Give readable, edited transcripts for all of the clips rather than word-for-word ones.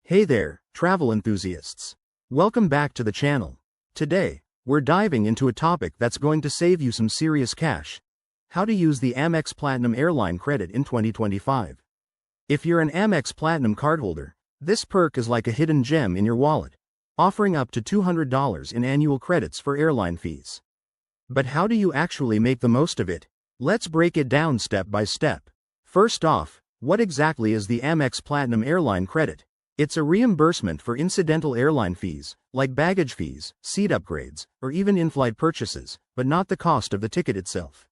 Hey there, travel enthusiasts. Welcome back to the channel. Today, we're diving into a topic that's going to save you some serious cash. How to use the Amex Platinum airline credit in 2025. If you're an Amex Platinum cardholder, this perk is like a hidden gem in your wallet, offering up to $200 in annual credits for airline fees. But how do you actually make the most of it? Let's break it down step by step. First off, what exactly is the Amex Platinum airline credit? It's a reimbursement for incidental airline fees, like baggage fees, seat upgrades, or even in-flight purchases, but not the cost of the ticket itself.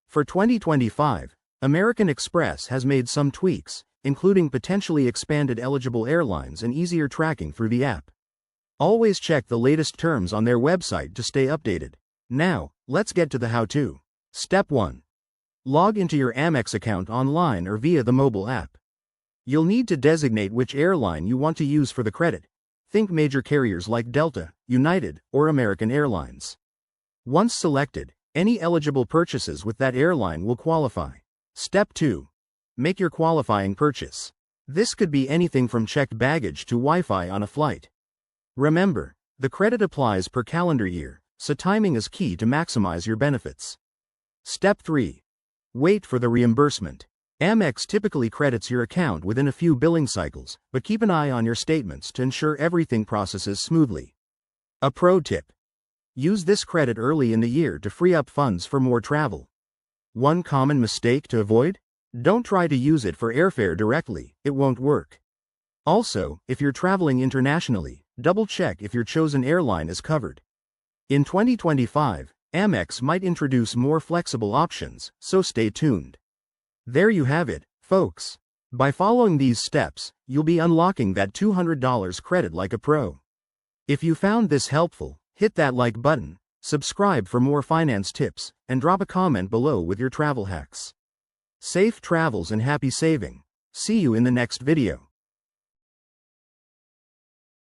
For 2025, American Express has made some tweaks, including potentially expanded eligible airlines and easier tracking through the app. Always check the latest terms on their website to stay updated. Now, let's get to the how-to. Step 1. Log into your Amex account online or via the mobile app. You'll need to designate which airline you want to use for the credit. Think major carriers like Delta, United, or American Airlines. Once selected, any eligible purchases with that airline will qualify. Step 2. Make your qualifying purchase. This could be anything from checked baggage to Wi-Fi on a flight. Remember, the credit applies per calendar year, so timing is key to maximize your benefits. Step 3. Wait for the reimbursement. Amex typically credits your account within a few billing cycles, but keep an eye on your statements to ensure everything processes smoothly. A pro tip. Use this credit early in the year to free up funds for more travel. One common mistake to avoid? Don't try to use it for airfare directly, it won't work. Also, if you're traveling internationally, double-check if your chosen airline is covered. In 2025, Amex might introduce more flexible options, so stay tuned. There you have it, folks. By following these steps, you'll be unlocking that $200 credit like a pro. If you found this helpful, hit that like button, subscribe for more finance tips, and drop a comment below with your travel hacks. Safe travels and happy saving. See you in the next video.